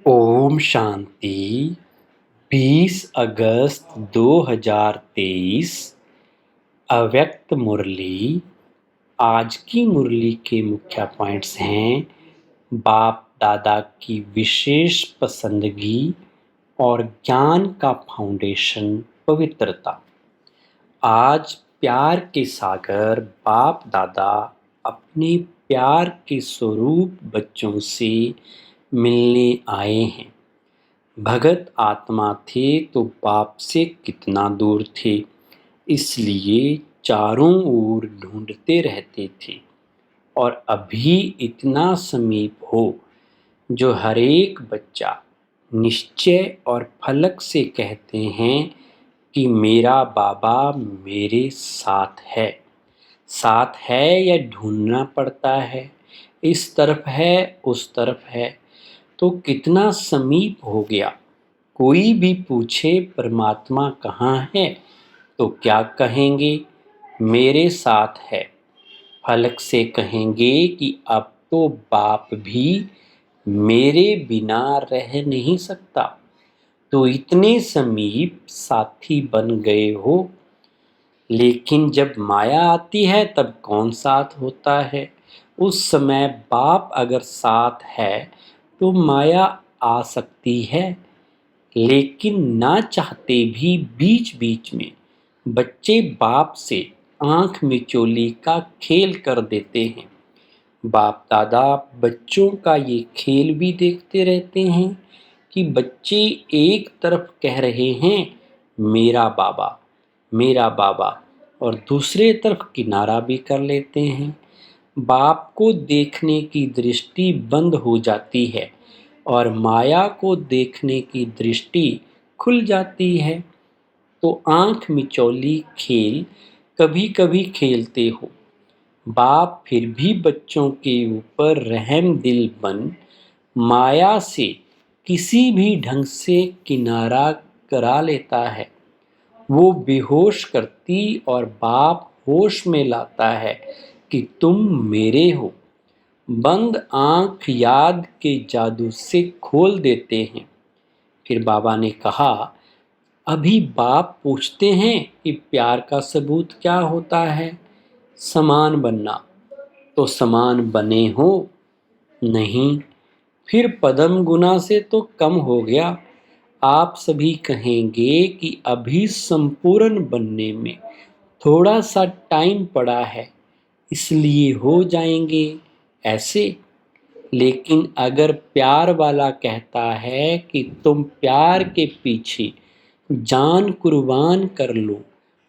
ओम शांति। 20 अगस्त 2023 अव्यक्त मुरली। आज की मुरली के मुख्य पॉइंट्स हैं बाप दादा की विशेष पसंदगी और ज्ञान का फाउंडेशन पवित्रता। आज प्यार के सागर बाप दादा अपने प्यार के स्वरूप बच्चों से मिलने आए हैं। भगत आत्मा थे तो बाप से कितना दूर थे, इसलिए चारों ओर ढूंढते रहते थे। और अभी इतना समीप हो जो हर एक बच्चा निश्चय और फलक से कहते हैं कि मेरा बाबा मेरे साथ है या ढूंढना पड़ता है, इस तरफ है उस तरफ है। तो कितना समीप हो गया। कोई भी पूछे परमात्मा कहाँ है तो क्या कहेंगे? मेरे साथ है। फलक से कहेंगे कि अब तो बाप भी मेरे बिना रह नहीं सकता। तो इतने समीप साथी बन गए हो। लेकिन जब माया आती है तब कौन साथ होता है? उस समय बाप अगर साथ है तो माया आ सकती है, लेकिन ना चाहते भी बीच बीच में बच्चे बाप से आंख मिचोली का खेल कर देते हैं। बाप दादा बच्चों का ये खेल भी देखते रहते हैं कि बच्चे एक तरफ कह रहे हैं मेरा बाबा, और दूसरे तरफ किनारा भी कर लेते हैं। बाप को देखने की दृष्टि बंद हो जाती है और माया को देखने की दृष्टि खुल जाती है। तो आंख मिचौली खेल कभी कभी खेलते हो। बाप फिर भी बच्चों के ऊपर रहम दिल बन माया से किसी भी ढंग से किनारा करा लेता है। वो बेहोश करती और बाप होश में लाता है कि तुम मेरे हो। बंद आंख याद के जादू से खोल देते हैं। फिर बाबा ने कहा, अभी बाप पूछते हैं कि प्यार का सबूत क्या होता है? समान बनना। तो समान बने हो? नहीं। फिर पदम गुना से तो कम हो गया। आप सभी कहेंगे कि अभी संपूर्ण बनने में थोड़ा सा टाइम पड़ा है, इसलिए हो जाएंगे ऐसे। लेकिन अगर प्यार वाला कहता है कि तुम प्यार के पीछे जान कुर्बान कर लो,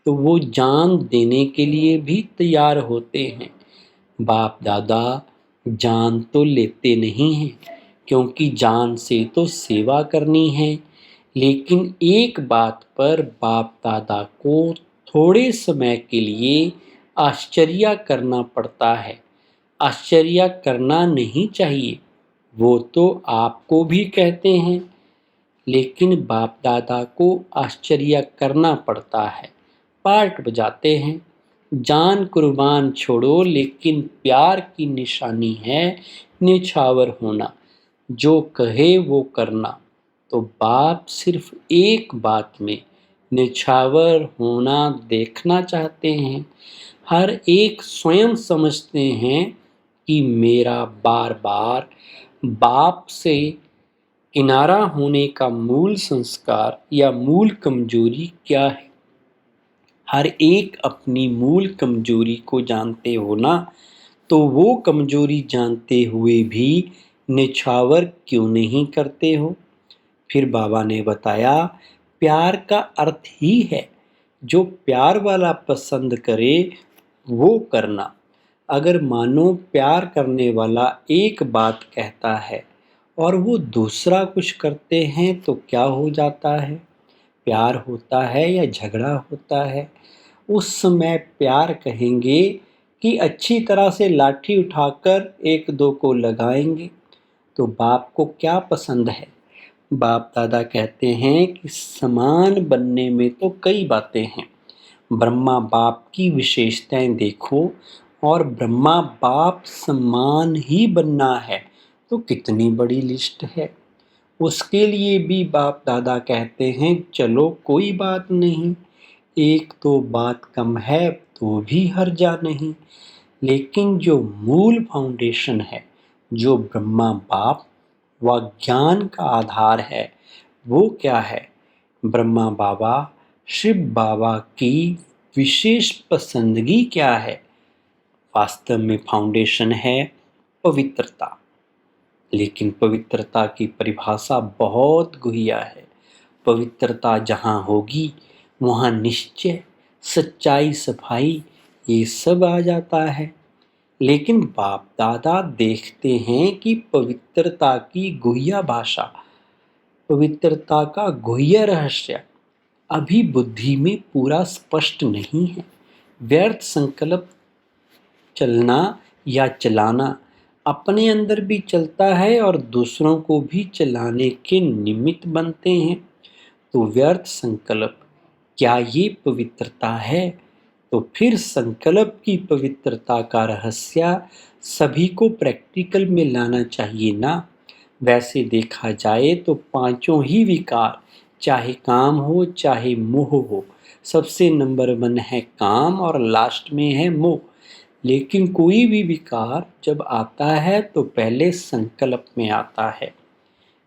तो वो जान देने के लिए भी तैयार होते हैं। बाप दादा जान तो लेते नहीं हैं, क्योंकि जान से तो सेवा करनी है। लेकिन एक बात पर बाप दादा को थोड़े समय के लिए आश्चर्य करना पड़ता है। आश्चर्य करना नहीं चाहिए, वो तो आपको भी कहते हैं, लेकिन बाप दादा को आश्चर्य करना पड़ता है। पार्ट बजाते हैं, जान कुर्बान छोड़ो, लेकिन प्यार की निशानी है निछावर होना, जो कहे वो करना। तो बाप सिर्फ एक बात में निछावर होना देखना चाहते हैं। हर एक स्वयं समझते हैं कि मेरा बार बार बाप से किनारा होने का मूल संस्कार या मूल कमजोरी क्या है? हर एक अपनी मूल कमजोरी को जानते हो ना, तो वो कमजोरी जानते हुए भी निछावर क्यों नहीं करते हो? फिर बाबा ने बताया, प्यार का अर्थ ही है जो प्यार वाला पसंद करे वो करना। अगर मानो प्यार करने वाला एक बात कहता है और वो दूसरा कुछ करते हैं तो क्या हो जाता है? प्यार होता है या झगड़ा होता है? उस समय प्यार कहेंगे कि अच्छी तरह से लाठी उठाकर एक दो को लगाएंगे। तो बाप को क्या पसंद है? बाप दादा कहते हैं कि समान बनने में तो कई बातें हैं। ब्रह्मा बाप की विशेषताएं देखो, और ब्रह्मा बाप समान ही बनना है तो कितनी बड़ी लिस्ट है। उसके लिए भी बाप दादा कहते हैं चलो कोई बात नहीं, एक दो बात कम है तो भी हर्जा नहीं। लेकिन जो मूल फाउंडेशन है, जो ब्रह्मा बाप व ज्ञान का आधार है, वो क्या है? ब्रह्मा बाबा शिव बाबा की विशेष पसंदगी क्या है? वास्तव में फाउंडेशन है पवित्रता। लेकिन पवित्रता की परिभाषा बहुत गुहिया है। पवित्रता जहाँ होगी वहाँ निश्चय, सच्चाई, सफाई ये सब आ जाता है। लेकिन बाप दादा देखते हैं कि पवित्रता की गुहिया भाषा, पवित्रता का गुह्य रहस्य अभी बुद्धि में पूरा स्पष्ट नहीं है। व्यर्थ संकल्प चलना या चलाना अपने अंदर भी चलता है और दूसरों को भी चलाने के निमित्त बनते हैं। तो व्यर्थ संकल्प, क्या ये पवित्रता है? तो फिर संकल्प की पवित्रता का रहस्य सभी को प्रैक्टिकल में लाना चाहिए ना। वैसे देखा जाए तो पांचों ही विकार, चाहे काम हो चाहे मोह हो, सबसे नंबर 1 है काम और लास्ट में है मोह। लेकिन कोई भी विकार जब आता है तो पहले संकल्प में आता है।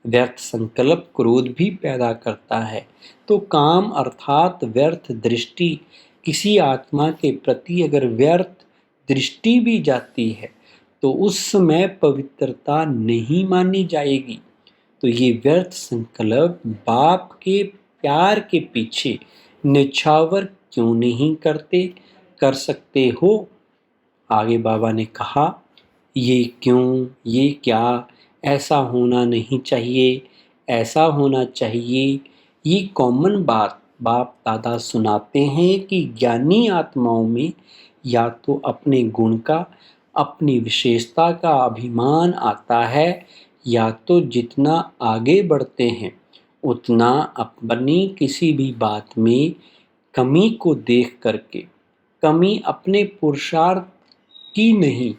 व्यर्थ संकल्प क्रोध भी पैदा करता है। तो काम अर्थात व्यर्थ दृष्टि, किसी आत्मा के प्रति अगर व्यर्थ दृष्टि भी जाती है तो उस समय पवित्रता नहीं मानी जाएगी। तो ये व्यर्थ संकल्प बाप के प्यार के पीछे निछावर क्यों नहीं कर सकते हो? आगे बाबा ने कहा, ये क्यों, ये क्या, ऐसा होना नहीं चाहिए, ऐसा होना चाहिए, ये कॉमन बात बाप दादा सुनाते हैं कि ज्ञानी आत्माओं में या तो अपने गुण का, अपनी विशेषता का अभिमान आता है, या तो जितना आगे बढ़ते हैं उतना अपनी किसी भी बात में कमी को देख करके, कमी अपने पुरुषार्थ की नहीं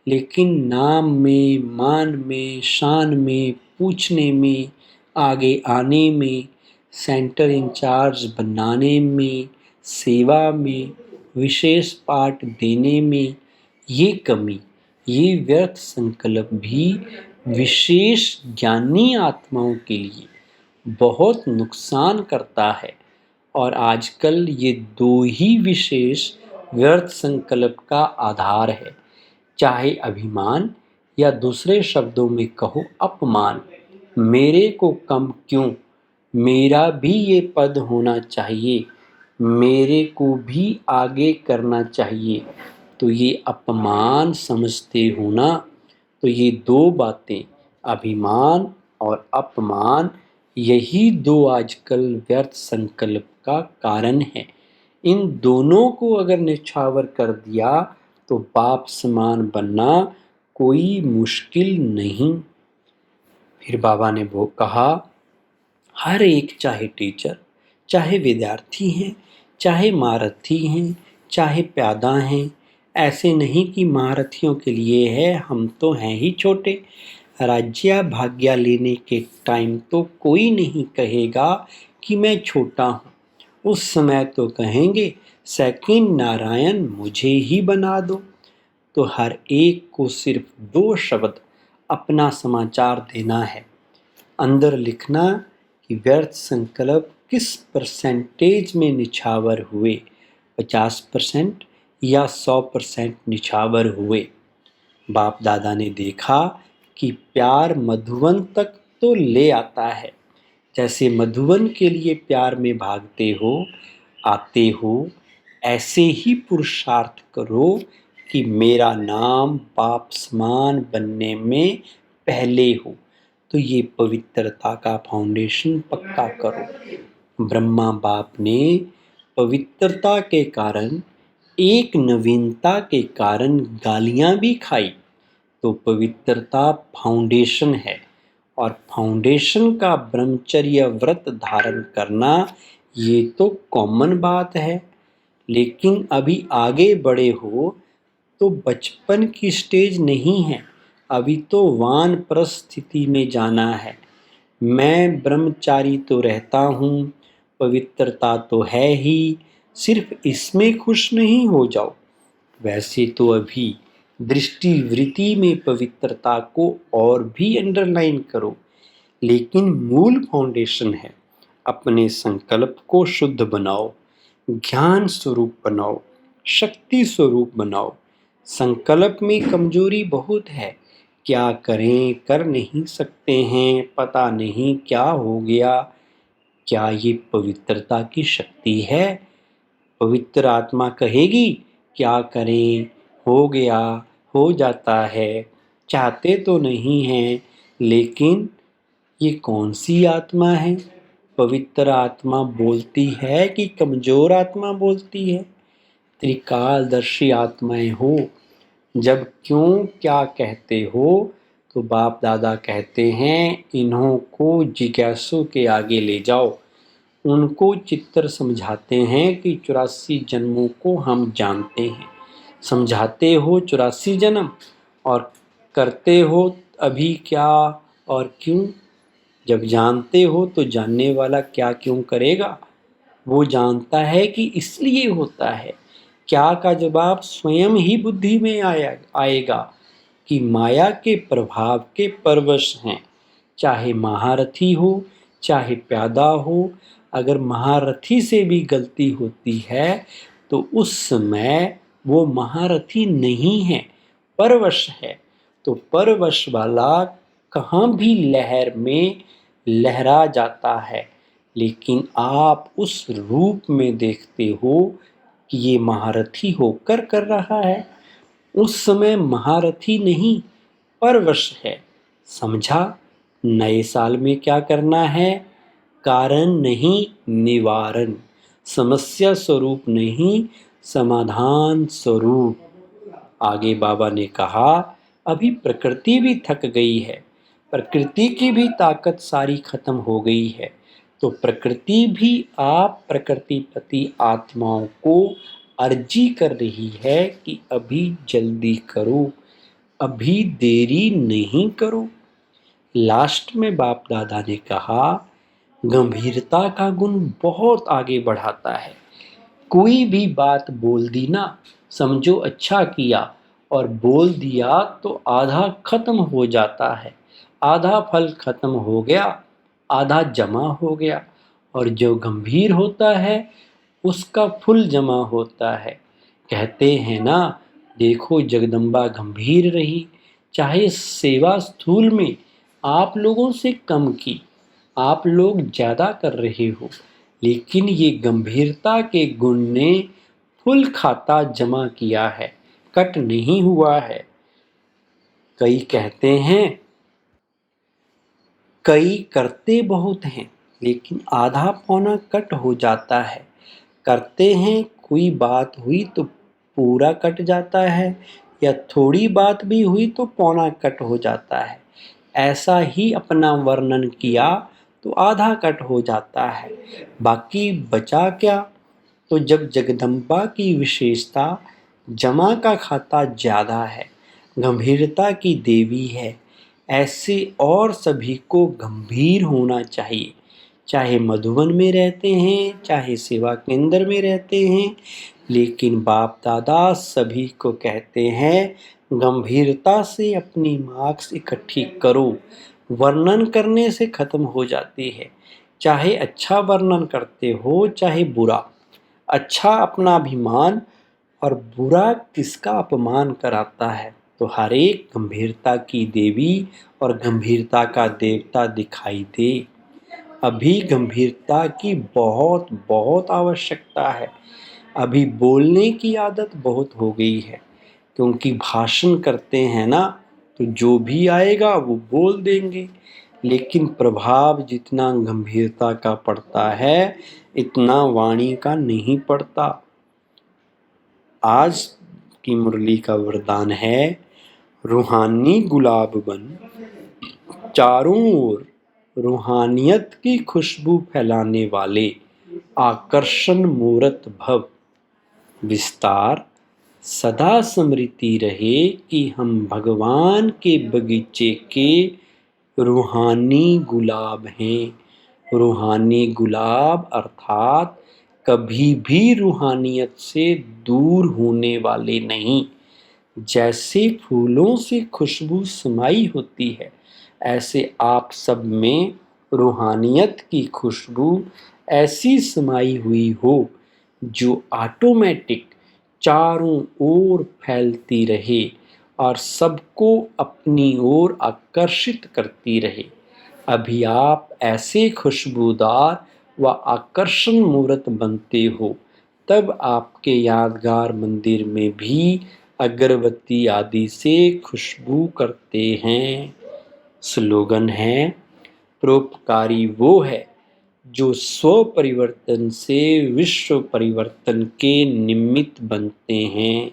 लेकिन नाम में, मान में, शान में, पूछने में, आगे आने में, सेंटर इंचार्ज बनाने में, सेवा में, विशेष पाठ देने में, ये कमी, ये व्यर्थ संकल्प भी विशेष ज्ञानी आत्माओं के लिए बहुत नुकसान करता है। और आजकल ये दो ही विशेष व्यर्थ संकल्प का आधार है, चाहे अभिमान या दूसरे शब्दों में कहो अपमान। मेरे को कम क्यों, मेरा भी ये पद होना चाहिए, मेरे को भी आगे करना चाहिए। तो ये अपमान समझते हो ना। तो ये दो बातें, अभिमान और अपमान, यही दो आजकल व्यर्थ संकल्प का कारण है। इन दोनों को अगर निछावर कर दिया तो बाप समान बनना कोई मुश्किल नहीं। फिर बाबा ने वो कहा, हर एक, चाहे टीचर, चाहे विद्यार्थी हैं, चाहे महारथी हैं, चाहे प्यादा हैं, ऐसे नहीं कि महारथियों के लिए है, हम तो हैं ही छोटे। राज्य भाग्य लेने के टाइम तो कोई नहीं कहेगा कि मैं छोटा हूँ। उस समय तो कहेंगे सेकंड नारायण मुझे ही बना दो। तो हर एक को सिर्फ 2 शब्द अपना समाचार देना है, अंदर लिखना कि व्यर्थ संकल्प किस परसेंटेज में निछावर हुए, 50% या 100% निछावर हुए। बाप दादा ने देखा कि प्यार मधुवन तक तो ले आता है। जैसे मधुवन के लिए प्यार में भागते हो, आते हो, ऐसे ही पुरुषार्थ करो कि मेरा नाम बाप समान बनने में पहले हो। तो ये पवित्रता का फाउंडेशन पक्का करो। ब्रह्मा बाप ने पवित्रता के कारण, एक नवीनता के कारण गालियां भी खाई। तो पवित्रता फाउंडेशन है और फाउंडेशन का ब्रह्मचर्य व्रत धारण करना ये तो कॉमन बात है। लेकिन अभी आगे बढ़े हो तो बचपन की स्टेज नहीं है, अभी तो वानप्रस्थ स्थिति में जाना है। मैं ब्रह्मचारी तो रहता हूँ, पवित्रता तो है ही, सिर्फ इसमें खुश नहीं हो जाओ। वैसे तो अभी दृष्टि वृत्ति में पवित्रता को और भी अंडरलाइन करो, लेकिन मूल फाउंडेशन है अपने संकल्प को शुद्ध बनाओ, ज्ञान स्वरूप बनाओ, शक्ति स्वरूप बनाओ। संकल्प में कमजोरी बहुत है, क्या करें कर नहीं सकते हैं, पता नहीं क्या हो गया। क्या ये पवित्रता की शक्ति है? पवित्र आत्मा कहेगी क्या करें, हो गया, हो जाता है, चाहते तो नहीं हैं, लेकिन ये कौन सी आत्मा है? पवित्र आत्मा बोलती है कि कमजोर आत्मा बोलती है? त्रिकालदर्शी आत्माएं हो, जब क्यों क्या कहते हो, तो बाप दादा कहते हैं इन्हों को जिज्ञासु के आगे ले जाओ। उनको चित्र समझाते हैं कि 84 जन्मों को हम जानते हैं। समझाते हो 84 जन्म और करते हो अभी क्या और क्यों? जब जानते हो तो जानने वाला क्या क्यों करेगा? वो जानता है कि इसलिए होता है। क्या का जवाब स्वयं ही बुद्धि में आएगा कि माया के प्रभाव के परवश हैं। चाहे महारथी हो, चाहे प्यादा हो, अगर महारथी से भी गलती होती है तो उस समय वो महारथी नहीं है, परवश है। तो परवश वाला कहाँ भी लहर में लहरा जाता है, लेकिन आप उस रूप में देखते हो कि ये महारथी होकर कर रहा है। उस समय महारथी नहीं, परवश है। समझा? नए साल में क्या करना है? कारण नहीं निवारण, समस्या स्वरूप नहीं समाधान स्वरूप। आगे बाबा ने कहा अभी प्रकृति भी थक गई है, प्रकृति की भी ताकत सारी खत्म हो गई है, तो प्रकृति भी आप प्रकृतिपति आत्माओं को अर्जी कर रही है कि अभी जल्दी करो, अभी देरी नहीं करो। लास्ट में बाप दादा ने कहा गंभीरता का गुण बहुत आगे बढ़ाता है। कोई भी बात बोल दी ना, समझो अच्छा किया, और बोल दिया तो आधा खत्म हो जाता है। आधा फल खत्म हो गया, आधा जमा हो गया, और जो गंभीर होता है उसका फुल जमा होता है। कहते हैं ना, देखो जगदम्बा गंभीर रही, चाहे सेवा स्थूल में आप लोगों से कम की, आप लोग ज़्यादा कर रहे हो, लेकिन ये गंभीरता के गुण ने फुल खाता जमा किया है, कट नहीं हुआ है। कई कहते हैं, कई करते बहुत हैं, लेकिन आधा पौना कट हो जाता है। करते हैं, कोई बात हुई तो पूरा कट जाता है, या थोड़ी बात भी हुई तो पौना कट हो जाता है। ऐसा ही अपना वर्णन किया तो आधा कट हो जाता है, बाकी बचा क्या? तो जब जगदम्बा की विशेषता जमा का खाता ज़्यादा है, गंभीरता की देवी है, ऐसे और सभी को गंभीर होना चाहिए। चाहे मधुबन में रहते हैं, चाहे सेवा केंद्र में रहते हैं, लेकिन बाप दादा सभी को कहते हैं गंभीरता से अपनी मार्क्स इकट्ठी करो। वर्णन करने से ख़त्म हो जाती है, चाहे अच्छा वर्णन करते हो चाहे बुरा। अच्छा अपना अभिमान और बुरा किसका अपमान कराता है। तो हर एक गंभीरता की देवी और गंभीरता का देवता दिखाई दे। अभी गंभीरता की बहुत बहुत आवश्यकता है। अभी बोलने की आदत बहुत हो गई है, क्योंकि भाषण करते हैं ना, तो जो भी आएगा वो बोल देंगे, लेकिन प्रभाव जितना गंभीरता का पड़ता है इतना वाणी का नहीं पड़ता। आज की मुरली का वरदान है रूहानी गुलाब बन, चारों ओर रूहानियत की खुशबू फैलाने वाले आकर्षण मूर्त भव। विस्तार सदा स्मृति रहे कि हम भगवान के बगीचे के रूहानी गुलाब हैं। रूहानी गुलाब अर्थात कभी भी रूहानियत से दूर होने वाले नहीं। जैसे फूलों से खुशबू समाई होती है, ऐसे आप सब में रूहानियत की खुशबू ऐसी समाई हुई हो जो ऑटोमेटिक चारों ओर फैलती रहे और सबको अपनी ओर आकर्षित करती रहे। अभी आप ऐसे खुशबूदार व आकर्षण मूर्त बनते हो, तब आपके यादगार मंदिर में भी अगरबत्ती आदि से खुशबू करते हैं। स्लोगन है, परोपकारी वो है जो स्व परिवर्तन से विश्व परिवर्तन के निमित्त बनते हैं।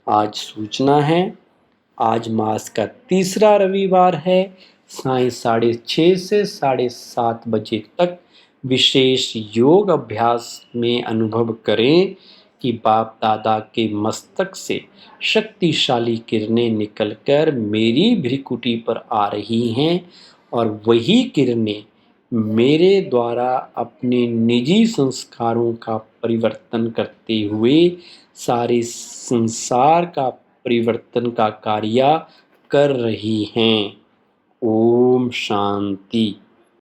आज सूचना है, आज मास का तीसरा रविवार है। सायं 6:30 से 7:30 बजे तक विशेष योग अभ्यास में अनुभव करें कि बाप दादा के मस्तक से शक्तिशाली किरणें निकलकर मेरी भ्रिकुटी पर आ रही हैं और वही किरणें मेरे द्वारा अपने निजी संस्कारों का परिवर्तन करते हुए सारे संसार का परिवर्तन का कार्य कर रही हैं। ओम शांति।